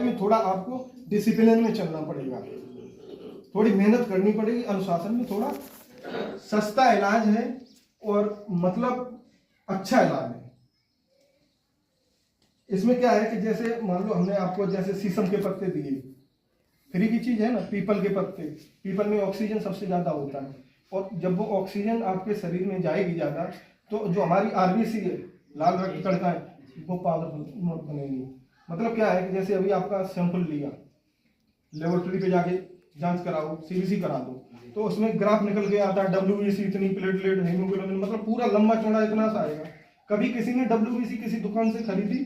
में थोड़ा आपको डिसिप्लिन में चलना पड़ेगा, थोड़ी मेहनत करनी पड़ेगी, अनुशासन में। थोड़ा सस्ता इलाज है और मतलब अच्छा इलाज है। इसमें क्या है कि जैसे मान लो हमने आपको जैसे शीशम के पत्ते दिए, फ्री की चीज है ना, पीपल के पत्ते, पीपल में ऑक्सीजन सबसे ज्यादा होता है, और जब वो ऑक्सीजन आपके शरीर में जाएगी ज्यादा तो जो हमारी आरबीसी है, लाल रक्त कणिकाएं, वो पावरफुल बनेगी। मतलब क्या है कि जैसे अभी आपका सैंपल लिया, लेबोरेटरी पे जाके जांच कराओ, सीबीसी करा दो, तो उसमें ग्राफ निकल के आता है डब्ल्यूबीसी इतनी, प्लेटलेट, हीमोग्लोबिन, मतलब पूरा लंबा चौड़ा इतना सा आएगा। कभी किसी ने डब्ल्यूबीसी किसी दुकान से खरीदी,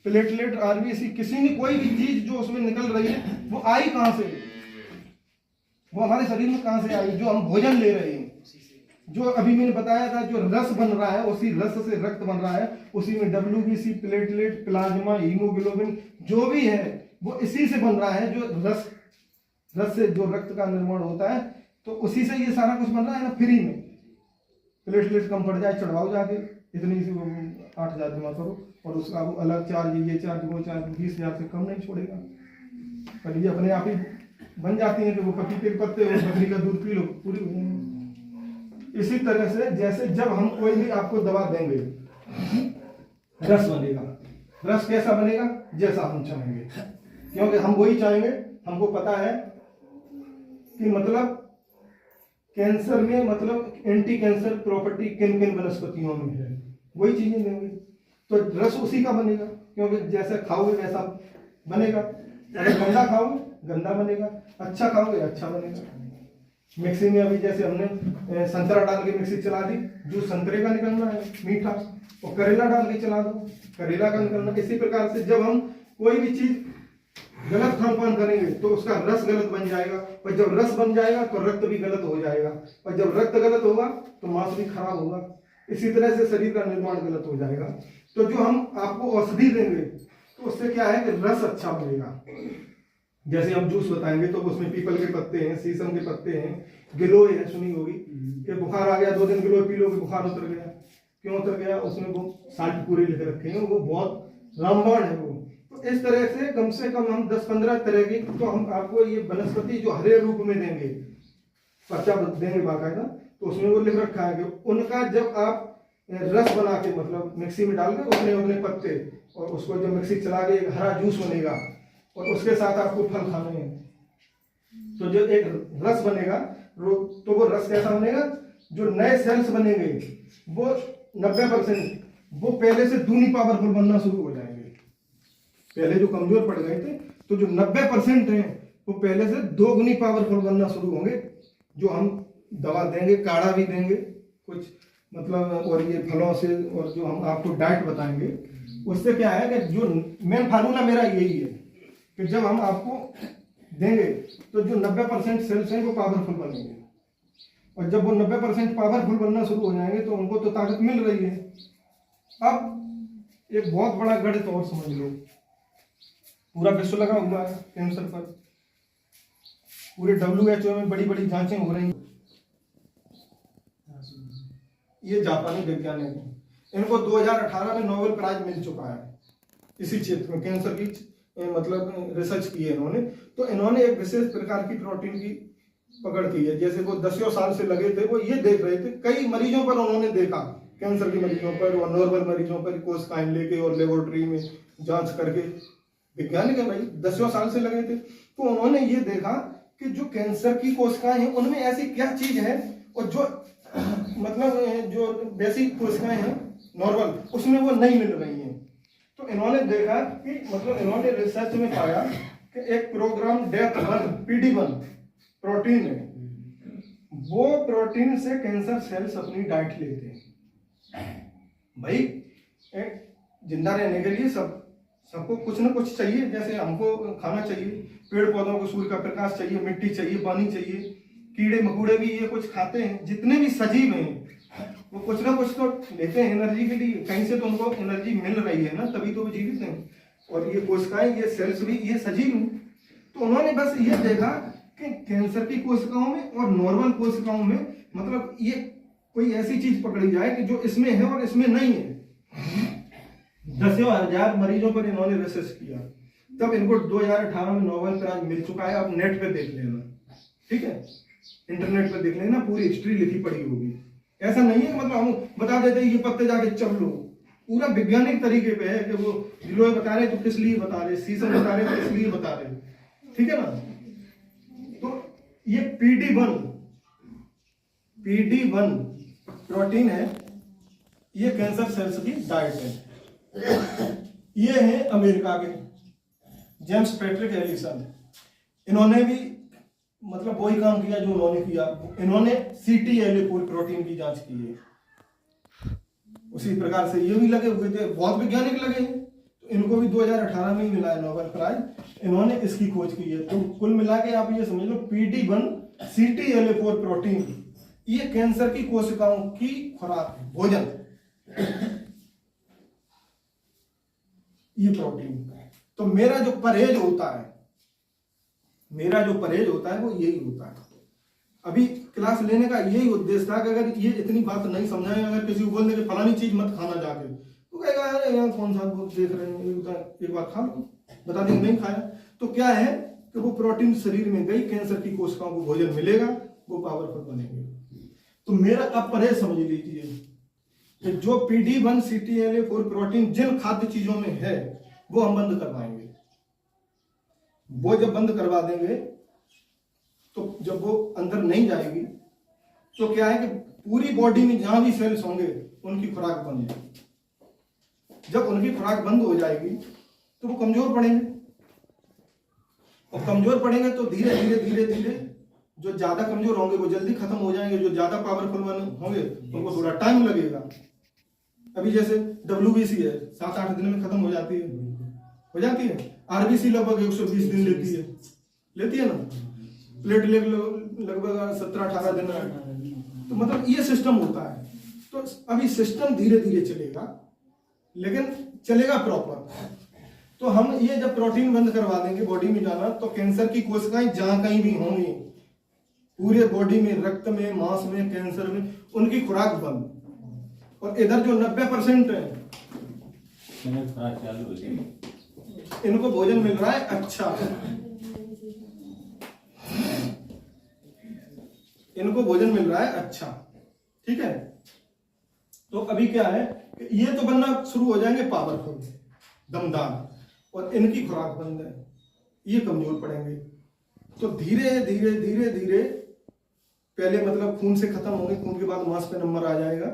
प्लेटलेट, आरबीसी, किसी ने कोई भी चीज जो उसमें निकल रही है वो आई कहां से, वो हमारे शरीर में कहां से आई? जो हम भोजन ले रहे हैं, जो अभी मैंने बताया था, जो रस बन रहा है, उसी रस से रक्त बन रहा है, उसी में डब्ल्यूबीसी, प्लेटलेट, प्लाज्मा, हीमोग्लोबिन जो भी है वो इसी से बन रहा है। जो रस से जो रक्त का निर्माण होता है, तो उसी से ये सारा कुछ बन रहा है ना, फ्री में। प्लेटलेट कम पड़ जाए, चढ़वाओ जाके इतनी सी 8,000 जमा करो, और उसका अलग चार्ज, ये चार्ज, वो चार्ज, 20,000 से कम नहीं छोड़ेगा। पर ये अपने आप ही बन जाती है कि वो पपीते के पत्ते और बकरी का दूध पी लो, पूरी हो जाएगी। इसी तरह से जैसे जब हम कोई भी आपको दवा देंगे, रस बनेगा। रस कैसा बनेगा? जैसा हम चाहेंगे, क्योंकि हम वही चाहेंगे। हमको पता है कि मतलब कैंसर में मतलब एंटी कैंसर प्रॉपर्टी किन किन वनस्पतियों में है, वही चीजें देंगे, तो रस उसी का बनेगा, क्योंकि जैसे खाओगे वैसा बनेगा। अगर गंदा खाओगे गंदा बनेगा, अच्छा खाओगे अच्छा बनेगा। मिक्सी में अभी जैसे हमने संतरा डाल के मिक्सी चला दी, जूस संतरे का निकलना है मीठा, और करेला डाल के चला दो, करेला का निकलना। इसी प्रकार से जब हम कोई भी चीज गलत खान पान करेंगे तो उसका रस गलत बन जाएगा, और जब रस बन जाएगा तो रक्त भी गलत हो जाएगा, और जब रक्त गलत होगा तो मांस भी खराब होगा। इसी तरह से शरीर का निर्माण गलत हो जाएगा। तो जो हम आपको औषधि देंगे तो उससे क्या है कि रस अच्छा बनेगा। जैसे हम जूस बताएंगे तो उसमें पीपल के पत्ते हैं, शीशम के पत्ते हैं, गिलोय है, सुनी होगी कि बुखार आ गया 2 दिन गिलोय पी लो कि बुखार उतर गया। क्यों उतर गया? उसमें वो साल्ट पूरे लिख रखे हैं, वो बहुत रामबाण है वो। तो इस तरह से कम हम 10-15 तरह की, तो हम आपको ये वनस्पति जो हरे रूप में देंगे, पर्चा देंगे बाकायदा, तो उसमें वो लिख रखा है कि उनका जब आप रस बना के मतलब मिक्सी में डाल के उसमें अपने पत्ते, और उसको जब मिक्सी चला के एक हरा जूस बनेगा, और उसके साथ आपको फल खाने हैं, तो जो एक रस बनेगा, तो वो रस कैसा बनेगा? जो नए सेल्स बनेंगे वो 90% वो पहले से दूनी पावरफुल बनना शुरू हो जाएंगे। पहले जो कमजोर पड़ गए थे, तो जो 90% हैं वो पहले से 2 गुनी पावरफुल बनना शुरू होंगे। जो हम दवा देंगे, काढ़ा भी देंगे कुछ मतलब, और ये फलों से, और जो हम आपको डाइट बताएंगे, उससे क्या है कि जो मेन फार्मूला मेरा यही है कि जब हम आपको देंगे तो जो 90% सेल्स हैं वो पावरफुल बनेंगे, और जब वो 90% पावरफुल बनना शुरू हो जाएंगे तो उनको तो ताकत मिल रही है। अब एक बहुत बड़ा गणित और समझ लो, पूरा विश्व लगा हुआ है कैंसर पर, पूरे WHO में बड़ी बड़ी जांचें हो रही हैं। ये जापानी वैज्ञानिक हैं, इनको 2018 में नोबेल प्राइज मिल चुका है इसी क्षेत्र में, कैंसर की मतलब रिसर्च की है इन्होंने। तो इन्होंने एक विशेष प्रकार की प्रोटीन की पकड़ की है। जैसे वो 10 साल से लगे थे, वो ये देख रहे थे, कई मरीजों पर उन्होंने देखा, कैंसर के मरीजों पर और नॉर्मल मरीजों पर कोशिकाएं लेके और लेबोरेटरी में जांच करके, वैज्ञानिक है भाई, 10 साल से लगे थे। तो उन्होंने ये देखा कि जो कैंसर की कोशिकाएं हैं उनमें ऐसी क्या चीज है, और जो मतलब जो बेसिक कोशिकाएं हैं नॉर्मल, उसमें वो नहीं मिल रही हैं। तो इन्होंने देखा कि मतलब इन्होंने रिसर्च में पाया कि एक प्रोग्राम डेथ 1 PD1 प्रोटीन है, वो प्रोटीन से कैंसर सेल्स अपनी डाइट लेते हैं। भाई जिंदा रहने के लिए सबको कुछ ना कुछ चाहिए, जैसे हमको खाना चाहिए, पेड़ पौधों को सूर्य का प्रकाश चाहिए, मिट्टी चाहिए, पानी चाहिए, कीड़े मकोड़े भी ये कुछ खाते हैं, जितने भी सजीव हैं वो कुछ ना कुछ तो लेते हैं एनर्जी के लिए, कहीं से तो उनको एनर्जी मिल रही है ना, तभी तो वो जीवित हैं। और ये कोशिकाएं, ये सेल्स भी ये सजीव हैं। तो उन्होंने बस ये देखा कि कैंसर की कोशिकाओं में और नॉर्मल कोशिकाओं में मतलब ये कोई ऐसी चीज पकड़ी जाए कि जो इसमें है और इसमें नहीं है। 10,000 मरीजों पर इन्होंने रिसर्च किया, तब इनको 2018 में नोबेल प्राइज मिल चुका है। आप नेट पे देख लेना, ठीक है, इंटरनेट पे देख लेना, पूरी हिस्ट्री लिखी पड़ी होगी। ऐसा नहीं है कि मतलब हम बता देते हैं ये पत्ते जाके चल लो, पूरा वैज्ञानिक तरीके पे है कि वो गिलोय बता रहे तो किस लिए बता रहे, शीशम बता रहे तो किस लिए बता रहे, ठीक है ना। तो ये PD1 प्रोटीन है, ये कैंसर सेल्स की डाइट है। ये है अमेरिका के जेम्स पैट्रिक एलिसन, इन्होंने भी मतलब वही काम किया जो उन्होंने किया। इन्होंने CTLA4 प्रोटीन की जांच की है, उसी प्रकार से ये भी लगे हुए थे, बहुत वैज्ञानिक लगे। तो इनको भी 2018 में ही मिला है नोबेल प्राइज, इन्होंने इसकी खोज की है। तो कुल मिला के आप ये समझ लो PD1 CTLA4 प्रोटीन ये कैंसर की कोशिकाओं की खुराक है, भोजन, ये प्रोटीन। तो मेरा जो परहेज होता है वो यही होता है। अभी क्लास लेने का यही उद्देश्य था कि अगर ये इतनी बात नहीं समझाए, अगर किसी को बोल दे कि फलानी चीज मत खाना जाके, तो कहेगा अरे यार कौन सा देख रहे हैं, एक बार खा लो, बता देंगे नहीं खाया। तो क्या है कि वो प्रोटीन शरीर में गई, कैंसर की कोशिकाओं को भोजन मिलेगा, वो पावरफुल बनेंगे। तो मेरा अब परहेज समझ लीजिए कि जो PD1 CTLA4 प्रोटीन जिन खाद्य चीजों में है वो हम बंद करवाएंगे। वो जब बंद करवा देंगे तो जब वो अंदर नहीं जाएगी तो क्या है कि पूरी बॉडी में जहां भी सेल्स होंगे उनकी खुराक बंद है। जब उनकी खुराक बंद हो जाएगी तो वो कमजोर पड़ेंगे, और कमजोर पड़ेंगे तो धीरे धीरे जो ज्यादा कमजोर होंगे वो जल्दी खत्म हो जाएंगे, जो ज्यादा पावरफुल होंगे उनको थोड़ा टाइम लगेगा। अभी जैसे WBC है 7-8 दिन में खत्म हो जाती है। RBC लगभग 120 दिन लेती है ना, प्लेटलेट लगभग 17-18 दिन में। तो मतलब ये सिस्टम होता है। तो अभी सिस्टम धीरे धीरे चलेगा, लेकिन चलेगा प्रॉपर। तो हम ये जब प्रोटीन बंद करवा देंगे बॉडी में जाना, तो कैंसर की कोशिकाएं जहां कहीं भी होंगी पूरे बॉडी में, रक्त में, मांस में, कैंसर में, उनकी खुराक बंद। और इधर जो 90% है इनको भोजन मिल रहा है अच्छा, इनको भोजन मिल रहा है अच्छा, ठीक है। तो अभी क्या है, ये तो बनना शुरू हो जाएंगे पावरफुल, दमदार, और इनकी खुराक बंद है, ये कमजोर पड़ेंगे। तो धीरे धीरे पहले मतलब खून से खत्म होंगे, खून के बाद मांस पे नंबर आ जाएगा।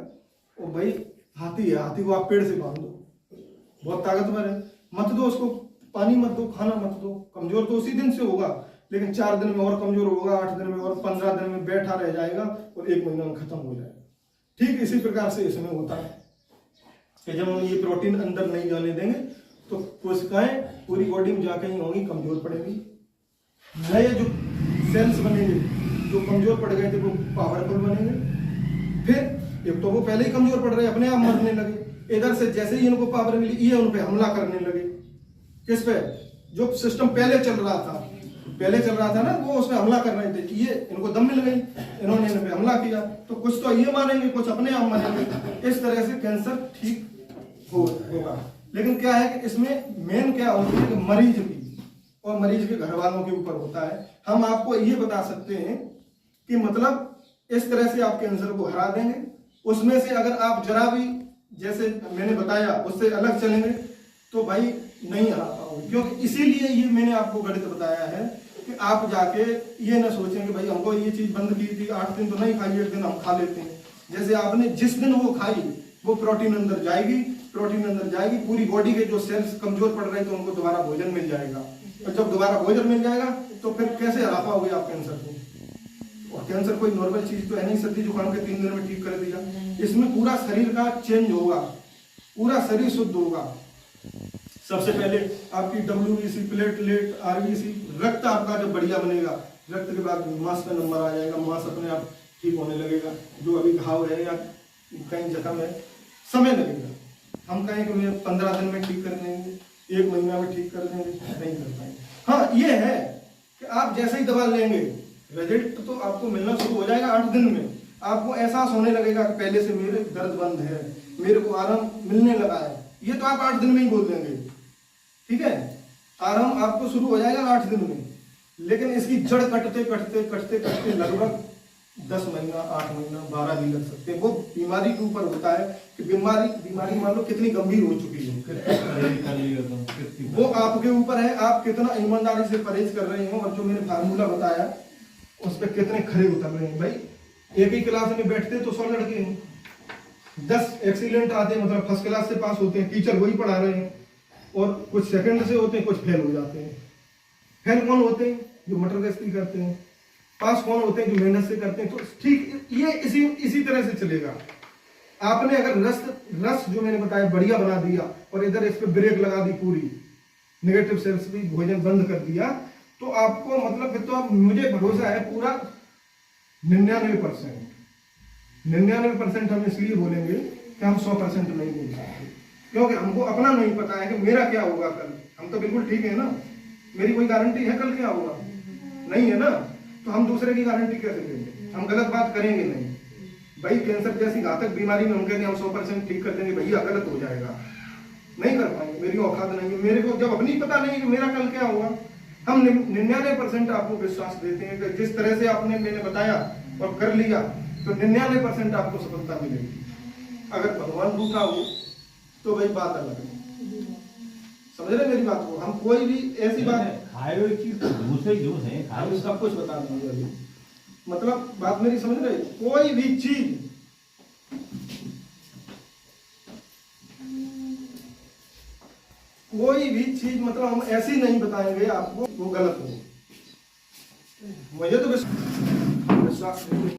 और भाई हाथी है, हाथी को आप पेड़ से बांध दो, बहुत ताकतवर है, मत दो उसको पानी, मत दो खाना, मत दो, कमजोर तो उसी दिन से होगा, लेकिन 4 दिन में और कमजोर होगा, 8 दिन में और 15 दिन में बैठा रह जाएगा, और 1 महीना में खत्म हो जाएगा। ठीक इसी प्रकार से इसमें होता है कि जब हम ये प्रोटीन अंदर नहीं जाने देंगे तो कोशिकाएं पूरी बॉडी में जाकर ही होंगी, कमजोर पड़ेगी। नए जो सेल्स बनेंगे जो कमजोर पड़ गए थे वो पावरफुल बनेंगे। फिर एक तो वो पहले ही कमजोर पड़ रहे, अपने आप मरने लगे। इधर से जैसे ही इनको पावर मिली, ये उन पे हमला करने लगे। किस पे? जो सिस्टम पहले चल रहा था ना, वो उसमें हमला कर रहे थे। ये इनको दम मिल गई, इन्होंने इन पे हमला किया, तो कुछ तो ये मारेंगे, कुछ अपने आप मारेंगे। इस तरह से कैंसर ठीक होगा। लेकिन क्या है कि इसमें मेन क्या होता है कि मरीज की और मरीज के घर वालों के ऊपर होता है। हम आपको ये बता सकते हैं कि मतलब इस तरह से आप कैंसर को हरा देंगे। उसमें से अगर आप जरा भी, जैसे मैंने बताया, उससे अलग चलेंगे तो भाई नहीं हरा पाओगे। क्योंकि इसीलिए ये मैंने आपको गणित बताया है कि आप जाके ये ना सोचें कि भाई हमको ये चीज बंद की थी, 8 दिन तो नहीं खाई, 1 दिन हम खा लेते हैं। जैसे आपने जिस दिन वो खाई, वो प्रोटीन अंदर जाएगी, पूरी बॉडी के जो सेल्स कमजोर पड़ रहे थे उनको दोबारा भोजन मिल जाएगा। और जब दोबारा भोजन मिल जाएगा तो फिर कैसे हरा पाओगे आप कैंसर को? और कैंसर कोई नॉर्मल चीज तो है नहीं, सर्दी जुकाम के 3 दिन में ठीक कर दिया। इसमें पूरा शरीर का चेंज होगा, पूरा शरीर शुद्ध होगा। सबसे पहले आपकी WBC, प्लेटलेट, RBC, रक्त आपका जब बढ़िया बनेगा, रक्त के बाद मांस पे नंबर आ जाएगा, मांस अपने आप ठीक होने लगेगा। जो अभी घाव है या कहीं जख्म है, समय लगेगा। हम कहें कि मैं 15 दिन में ठीक कर देंगे, 1 महीना में ठीक कर देंगे, नहीं कर पाएंगे। हाँ, ये है कि आप जैसे ही दवा लेंगे, रिजल्ट तो आपको मिलना शुरू हो जाएगा 8 दिन में। आपको एहसास होने लगेगा कि पहले से मेरे दर्द बंद है, मेरे को आराम मिलने लगा है। ये तो आप 8 दिन में ही बोल देंगे, ठीक है। आराम आपको शुरू हो जाएगा 8 दिन में, लेकिन इसकी जड़ कटते कटते कटते कटते लगभग 10 महीना, 8 महीना, 12 दिन लग सकते हैं। वो बीमारी के ऊपर होता है कि बीमारी मान लो कितनी गंभीर हो चुकी है, वो आपके ऊपर है। आप कितना ईमानदारी से परहेज कर रहे हो और जो मैंने फार्मूला बताया उस पर कितने खरे उतर रहे हैं। भाई एक ही क्लास में बैठते तो 100 लड़के हैं, 10 एक्सीलेंट आते हैं, मतलब फर्स्ट क्लास से पास होते हैं, टीचर वही पढ़ा रहे हैं, और कुछ सेकंड से होते हैं, कुछ फेल हो जाते हैं। फेल कौन होते हैं? जो मटर गश्ती करते हैं। पास कौन होते हैं? जो मेहनत से करते हैं। तो ठीक ये इसी तरह से चलेगा। आपने अगर रस जो मैंने बताया बढ़िया बना दिया और इधर इस पे ब्रेक लगा दी, पूरी नेगेटिव सेल्स भी भोजन बंद कर दिया, तो आपको मतलब फिर तो आप, मुझे भरोसा है पूरा 99% हम इसलिए बोलेंगे कि हम 100% नहीं बोल सकते, क्योंकि हमको अपना नहीं पता है कि मेरा क्या होगा कल। हम तो बिल्कुल ठीक है ना, मेरी कोई गारंटी है कल क्या होगा? नहीं है ना, तो हम दूसरे की गारंटी कैसे देंगे? हम गलत बात करेंगे नहीं। भाई कैंसर जैसी घातक बीमारी में हम कहते हैं हम 100% ठीक कर देंगे, भैया गलत हो जाएगा, नहीं कर पाएंगे, मेरी औकात नहीं है। मेरे को जब अपनी पता नहीं कि मेरा कल क्या होगा, हम 99% आपको विश्वास देते हैं कि जिस तरह से आपने मैंने बताया और कर लिया तो 99% आपको सफलता मिलेगी। अगर भगवान रूठा हो तो वही बात अलग है। समझ रहे मेरी बात को? हम कोई भी ऐसी बात खाए हुए चीज दूसरे जूस है, हम सब कुछ बता देंगे अभी, मतलब बात मेरी समझ रहे? कोई भी चीज मतलब हम ऐसी नहीं बताएंगे आपको वो गलत हो। मुझे तो विश्वास